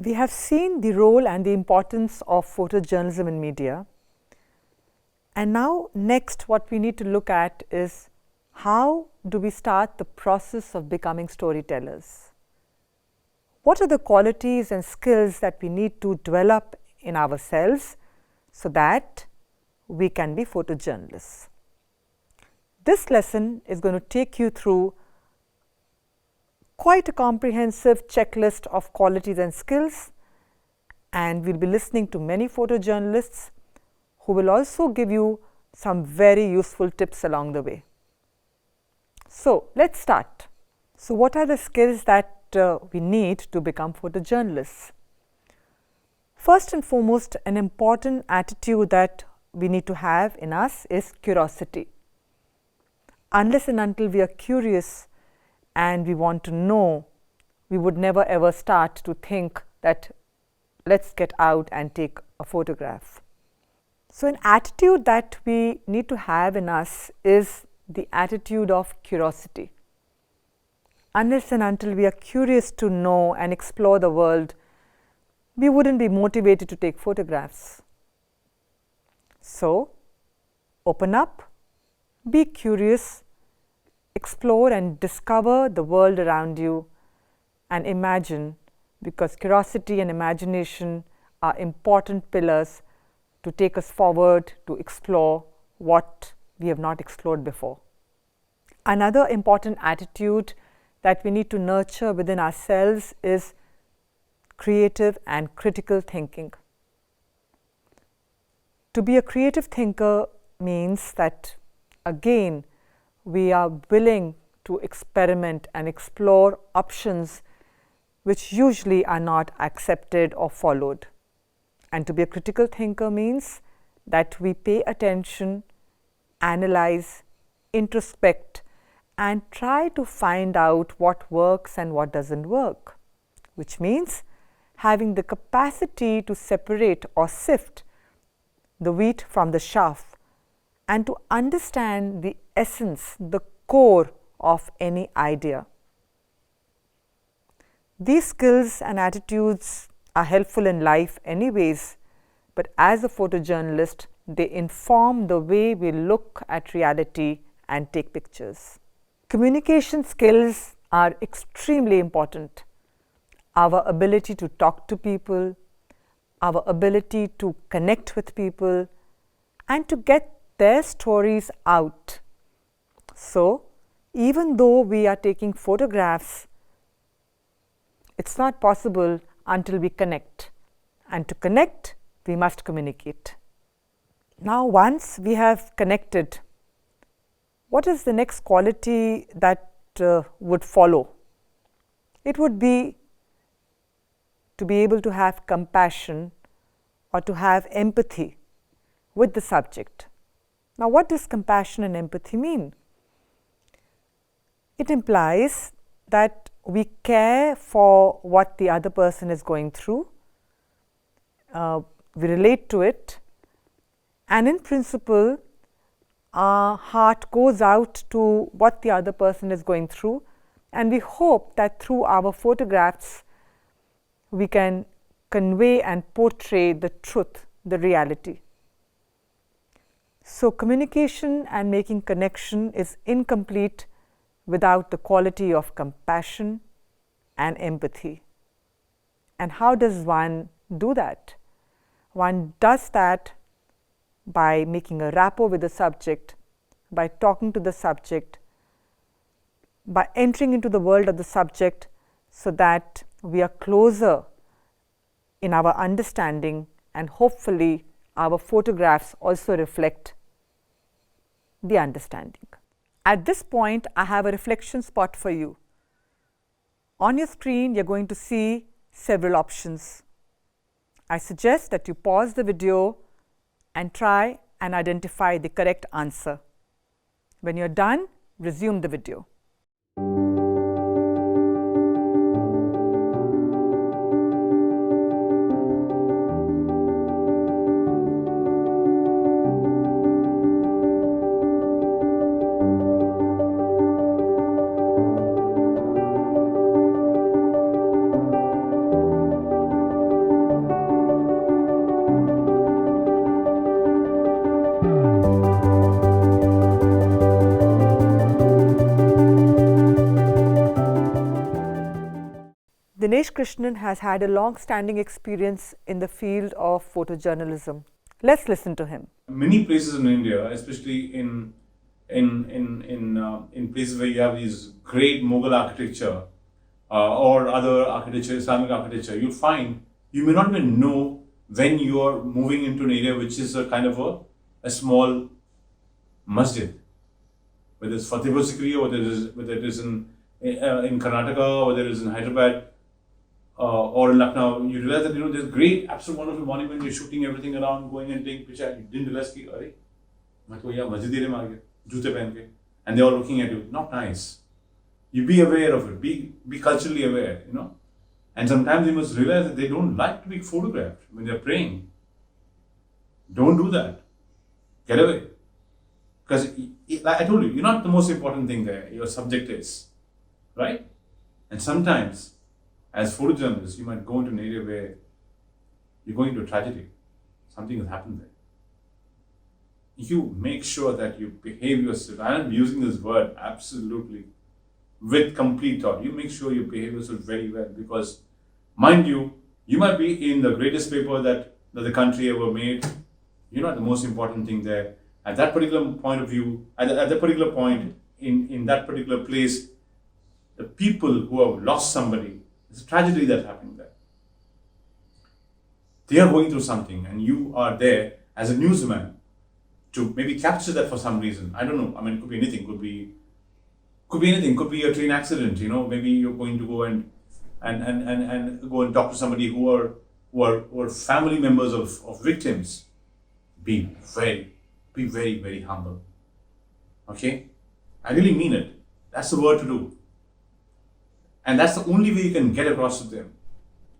We have seen the role and the importance of photojournalism in media. And now next what we need to look at is how do we start the process of becoming storytellers? What are the qualities and skills that we need to develop in ourselves so that we can be photojournalists? This lesson is going to take you through quite a comprehensive checklist of qualities and skills, and we'll be listening to many photojournalists who will also give you some very useful tips along the way. So let's start. So what are the skills that we need to become photojournalists? First and foremost, an important attitude that we need to have in us is curiosity. Unless and until we are curious and we want to know, we would never ever start to think that let's get out and take a photograph. So an attitude that we need to have in us is the attitude of curiosity. Unless and until we are curious to know and explore the world, we wouldn't be motivated to take photographs. So open up, be curious, explore and discover the world around you and imagine, because curiosity and imagination are important pillars to take us forward to explore what we have not explored before. Another important attitude that we need to nurture within ourselves is creative and critical thinking. To be a creative thinker means that, again, we are willing to experiment and explore options which usually are not accepted or followed. And to be a critical thinker means that we pay attention, analyze, introspect, and try to find out what works and what doesn't work, which means having the capacity to separate or sift the wheat from the chaff and to understand the essence, the core of any idea. These skills and attitudes are helpful in life anyways, but as a photojournalist, they inform the way we look at reality and take pictures. Communication skills are extremely important. Our ability to talk to people, our ability to connect with people, and to get their stories out. So, even though we are taking photographs, it's not possible until we connect. And to connect, we must communicate. Now, once we have connected, what is the next quality that would follow? It would be to be able to have compassion or to have empathy with the subject. Now, what does compassion and empathy mean? It implies that we care for what the other person is going through, we relate to it, and in principle, our heart goes out to what the other person is going through, and we hope that through our photographs, we can convey and portray the truth, the reality. So, communication and making connection is incomplete without the quality of compassion and empathy. And how does one do that? One does that by making a rapport with the subject, by talking to the subject, by entering into the world of the subject so that we are closer in our understanding, and hopefully our photographs also reflect the understanding. At this point, I have a reflection spot for you. On your screen, you're going to see several options. I suggest that you pause the video and try and identify the correct answer. When you're done, resume the video. Dinesh Krishnan has had a long-standing experience in the field of photojournalism. Let's listen to him. Many places in India, especially in places where you have these great Mughal architecture or other architecture, Islamic architecture, you find you may not even know when you are moving into an area which is a kind of a small masjid, whether it's Fatehpur Sikri or whether it is in Karnataka, whether it is in Hyderabad or in Lucknow. You realize that there's great, absolute wonderful monument. You're shooting everything around, going and taking pictures. You didn't realize कि अरे मैं तो यहाँ मस्जिद में आ गया जूते पहन के, and they're all looking at you. Not nice. You be aware of it. Be culturally aware. And sometimes you must realize that they don't like to be photographed when they're praying. Don't do that. Get away. Because, like I told you, you're not the most important thing there. Your subject is. Right? And sometimes, as photojournalists, you might go into an area where you're going to a tragedy. Something has happened there. You make sure that you behave yourself. I am using this word absolutely with complete thought. You make sure you behave yourself very well, because, mind you, you might be in the greatest paper that the country ever made. You're not the most important thing there. At that particular point of view, at that particular point in that particular place, the people who have lost somebody, it's a tragedy that happened there. They are going through something, and you are there as a newsman to maybe capture that for some reason. I don't know. I mean, it could be anything. Could be anything. Could be a train accident. Maybe you're going to go and go and talk to somebody who are family members of victims. Be very, very humble. Okay, I really mean it. That's the word to do, and that's the only way you can get across to them.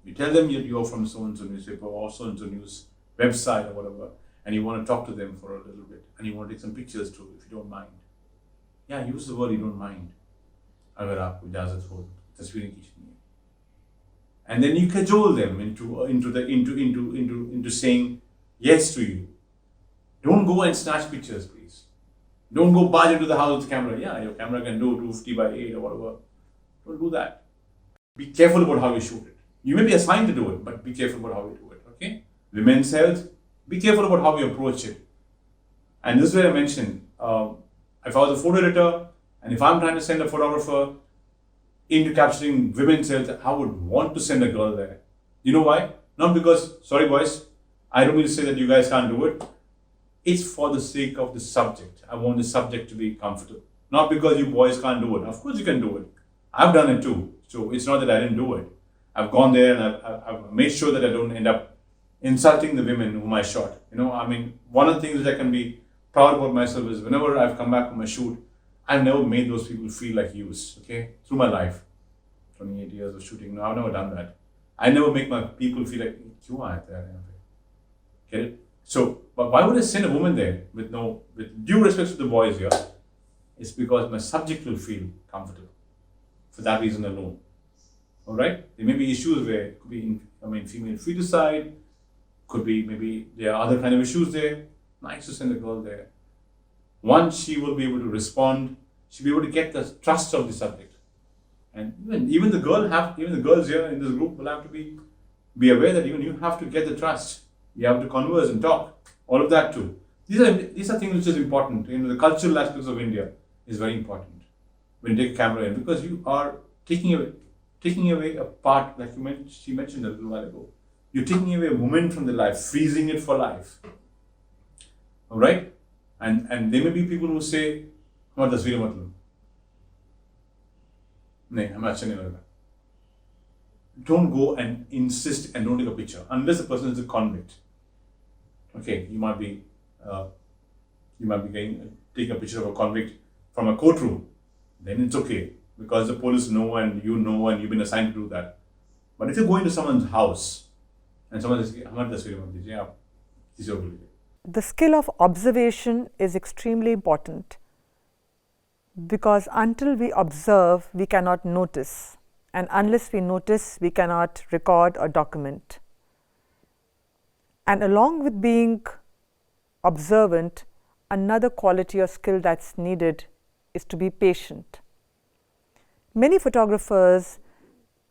You tell them you're from so and so newspaper or so and so news website or whatever, and you want to talk to them for a little bit, and you want to take some pictures too, if you don't mind. Yeah, use the word you don't mind. अगर आपको इजाज़त हो तस्वीरें खींचनी है, and then you cajole them into saying yes to you. Don't go and snatch pictures, please. Don't go barge into the house with the camera. Yeah, your camera can do 250 by 8 or whatever. Don't do that. Be careful about how you shoot it. You may be assigned to do it, but be careful about how you do it. Okay? Women's health. Be careful about how you approach it. And this is where I mentioned, if I was a photo editor, and if I'm trying to send a photographer into capturing women's health, I would want to send a girl there. You know why? Not because, sorry boys, I don't mean to say that you guys can't do it. It's for the sake of the subject. I want the subject to be comfortable. Not because you boys can't do it. Of course you can do it. I've done it too. So it's not that I didn't do it. I've gone there and I've made sure that I don't end up insulting the women whom I shot. One of the things that I can be proud about myself is whenever I've come back from a shoot, I've never made those people feel like use, okay? Through my life, 28 years of shooting, no, I've never done that. I never make my people feel like, "Kyun aaya tha yahan pe?" Get it? So, but why would I send a woman there with due respect to the boys here? It's because my subject will feel comfortable for that reason alone. All right? There may be issues where it could be, female feticide, could be maybe there are other kind of issues there. Nice to send a girl there. One, she will be able to respond. She'll be able to get the trust of the subject. And even the girls here in this group will have to be aware that even you have to get the trust. You have to converse and talk. All of that too. These are things which is important. The cultural aspects of India is very important when you take a camera in, because you are taking away a part, like she mentioned a little while ago. You're taking away a moment from the life, freezing it for life. All right? And there may be people who say, "हमारा तस्वीर मत लो, नहीं हमें अच्छा नहीं लग रहा." Don't go and insist and don't take a picture unless the person is a convict. Okay, you might be taking a picture of a convict from a courtroom. Then it's okay because the police know and you've been assigned to do that. But if you're going to someone's house and someone says, "हमारी तस्वीर मत लीजिए, आप किसी और को लीजिए." The skill of observation is extremely important, because until we observe, we cannot notice. And unless we notice, we cannot record or document. And along with being observant, another quality or skill that's needed is to be patient. Many photographers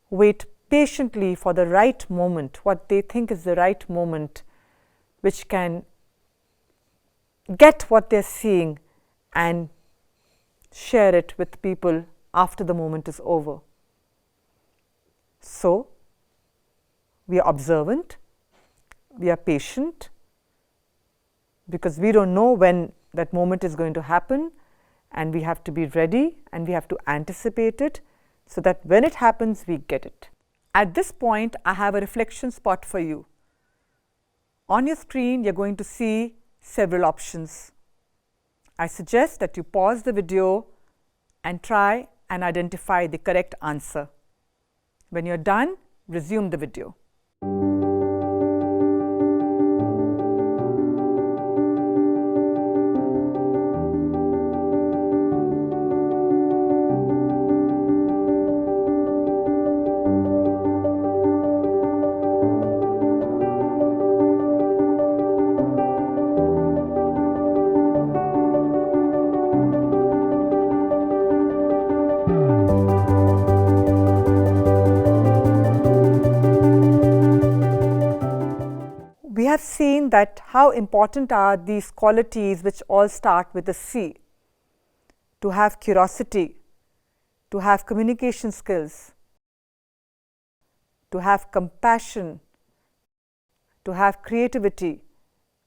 wait patiently for the right moment, what they think is the right moment, which can get what they're seeing and share it with people after the moment is over. So, we are observant, we are patient, because we don't know when that moment is going to happen, and we have to be ready and we have to anticipate it so that when it happens, we get it. At this point, I have a reflection spot for you. On your screen, you're going to see several options. I suggest that you pause the video and try and identify the correct answer. When you're done, resume the video. We have seen that how important are these qualities which all start with a C. To have curiosity, to have communication skills, to have compassion, to have creativity,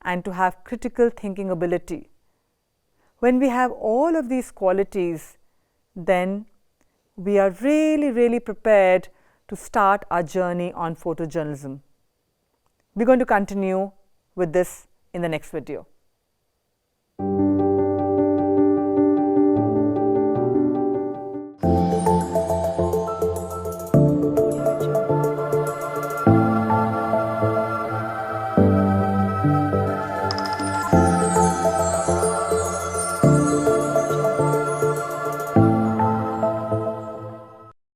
and to have critical thinking ability. When we have all of these qualities, then we are really prepared to start our journey on photojournalism. We're going to continue with this in the next video.